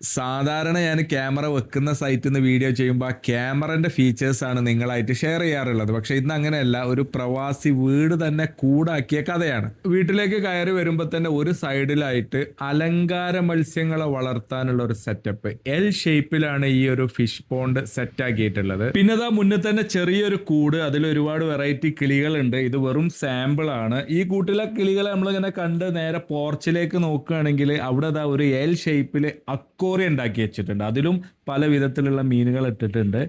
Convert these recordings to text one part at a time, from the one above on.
സാധാരണ ഞാൻ ക്യാമറ വെക്കുന്ന സൈറ്റിൽ നിന്ന് വീഡിയോ ചെയ്യുമ്പോൾ ആ ക്യാമറന്റെ ഫീച്ചേഴ്സ് ആണ് നിങ്ങളായിട്ട് ഷെയർ ചെയ്യാറുള്ളത്. പക്ഷെ ഇന്ന് അങ്ങനെയല്ല, ഒരു പ്രവാസി വീട് തന്നെ കൂടാക്കിയ കഥയാണ്. വീട്ടിലേക്ക് കയറി വരുമ്പോൾ തന്നെ ഒരു സൈഡിലായിട്ട് അലങ്കാര മത്സ്യങ്ങളെ വളർത്താനുള്ള ഒരു സെറ്റപ്പ് എൽ ഷേപ്പിലാണ് ഈ ഒരു ഫിഷ് പോണ്ട് സെറ്റ് ആക്കിയിട്ടുള്ളത്. പിന്നെ അതാ മുന്നിൽ തന്നെ ചെറിയൊരു കൂട്, അതിൽ ഒരുപാട് വെറൈറ്റി കിളികളുണ്ട്. ഇത് വെറും സാമ്പിൾ ആണ്. ഈ കൂട്ടിലെ കിളികളെ നമ്മളിങ്ങനെ കണ്ട് നേരെ പോർച്ചിലേക്ക് നോക്കുകയാണെങ്കിൽ അവിടെ അതാ ഒരു എൽ ഷേപ്പിൽ അക്വേറിയം ഉണ്ടാക്കി വെച്ചിട്ടുണ്ട്. അതിലും പല വിധത്തിലുള്ള മീനുകൾ ഇട്ടിട്ടുണ്ട്.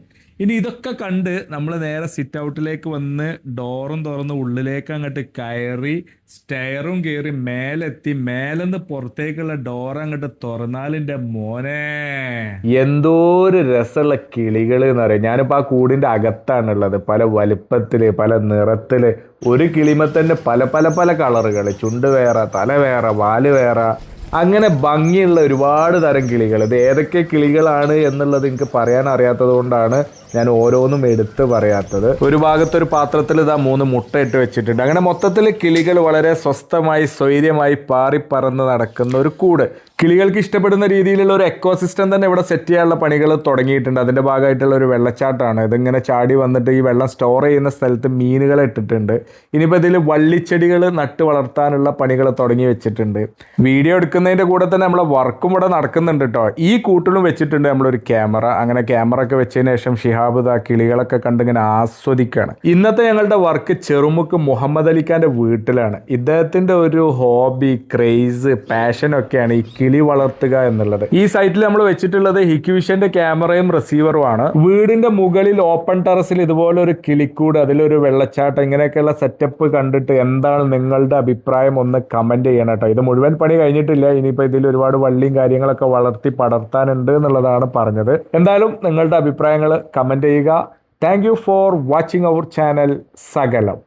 ഇനി ഇതൊക്കെ കണ്ട് നമ്മൾ നേരെ സിറ്റ് ഔട്ടിലേക്ക് വന്ന് ഡോറും തുറന്ന് ഉള്ളിലേക്ക് അങ്ങോട്ട് കയറി സ്റ്റെയറും കയറി മേലെത്തി മേലെന്ന് പുറത്തേക്കുള്ള ഡോർ അങ്ങോട്ട് തുറന്നാലിന്റെ മോനെ എന്തോ ഒരു രസമുള്ള കിളികൾ എന്ന് പറയും. ഞാനിപ്പോൾ ആ കൂടിന്റെ അകത്താണുള്ളത്. പല വലുപ്പത്തില് പല നിറത്തില്, ഒരു കിളിമ തന്നെ പല പല പല കളറുകൾ, ചുണ്ട് വേറെ, തല വേറെ, വാല് വേറെ, അങ്ങനെ ഭംഗിയുള്ള ഒരുപാട് തരം കിളികൾ. ഇത് ഏതൊക്കെ കിളികളാണ് എന്നുള്ളത് എനിക്ക് പറയാൻ അറിയാത്തത് കൊണ്ടാണ് ഞാൻ ഓരോന്നും എടുത്ത് പറയാത്തത്. ഒരു ഭാഗത്തൊരു പാത്രത്തിൽ ഇതാ 3 മുട്ട ഇട്ട് വെച്ചിട്ടുണ്ട്. അങ്ങനെ മൊത്തത്തിൽ കിളികൾ വളരെ സ്വസ്ഥമായി സ്വൈര്യമായി പാറിപ്പറന്ന് നടക്കുന്ന ഒരു കൂട്. കിളികൾക്ക് ഇഷ്ടപ്പെടുന്ന രീതിയിലുള്ള ഒരു എക്കോസിസ്റ്റം തന്നെ ഇവിടെ സെറ്റ് ചെയ്യാനുള്ള പണികൾ തുടങ്ങിയിട്ടുണ്ട്. അതിൻ്റെ ഭാഗമായിട്ടുള്ള ഒരു വെള്ളച്ചാട്ടമാണ്. ഇതിങ്ങനെ ചാടി വന്നിട്ട് ഈ വെള്ളം സ്റ്റോർ ചെയ്യുന്ന സ്ഥലത്ത് മീനുകളെ ഇട്ടിട്ടുണ്ട്. ഇനിയിപ്പോൾ ഇതിൽ വള്ളിച്ചെടികൾ നട്ട് വളർത്താനുള്ള പണികൾ തുടങ്ങി വെച്ചിട്ടുണ്ട്. വീഡിയോ എടുക്കുന്നതിൻ്റെ കൂടെ തന്നെ നമ്മളെ വർക്കും ഇവിടെ നടക്കുന്നുണ്ട് കേട്ടോ. ഈ കൂട്ടിലും വെച്ചിട്ടുണ്ട് നമ്മളൊരു ക്യാമറ. അങ്ങനെ ക്യാമറ ഒക്കെ വെച്ചതിന് ശേഷം ഷിഹാബ് കിളികളൊക്കെ കണ്ടിങ്ങനെ ആസ്വദിക്കുകയാണ്. ഇന്നത്തെ ഞങ്ങളുടെ വർക്ക് ചെറുമുക്ക് മുഹമ്മദ് അലിഖാന്റെ വീട്ടിലാണ്. ഇദ്ദേഹത്തിന്റെ ഒരു ഹോബി, ക്രേസ്, പാഷൻ ഒക്കെയാണ് ഈ കിളി വളർത്തുക എന്നുള്ളത്. ഈ സൈറ്റിൽ നമ്മൾ വെച്ചിട്ടുള്ളത് ഹിക്വിഷന്റെ ക്യാമറയും റിസീവറും ആണ്. വീടിന്റെ മുകളിൽ ഓപ്പൺ ടെറസിൽ ഇതുപോലെ ഒരു കിളിക്കൂട്, അതിലൊരു വെള്ളച്ചാട്ടം, ഇങ്ങനെയൊക്കെയുള്ള സെറ്റപ്പ് കണ്ടിട്ട് എന്താണ് നിങ്ങളുടെ അഭിപ്രായം ഒന്ന് കമന്റ് ചെയ്യണം കേട്ടോ. ഇത് മുഴുവൻ പണി കഴിഞ്ഞിട്ടില്ല. ഇനിയിപ്പോൾ ഇതിൽ ഒരുപാട് വള്ളിയും കാര്യങ്ങളൊക്കെ വളർത്തി പടർത്താനുണ്ട് എന്നുള്ളതാണ് പറഞ്ഞത്. എന്തായാലും നിങ്ങളുടെ അഭിപ്രായങ്ങൾ കമന്റ് ചെയ്യുക. Thank you for watching our channel സകലം.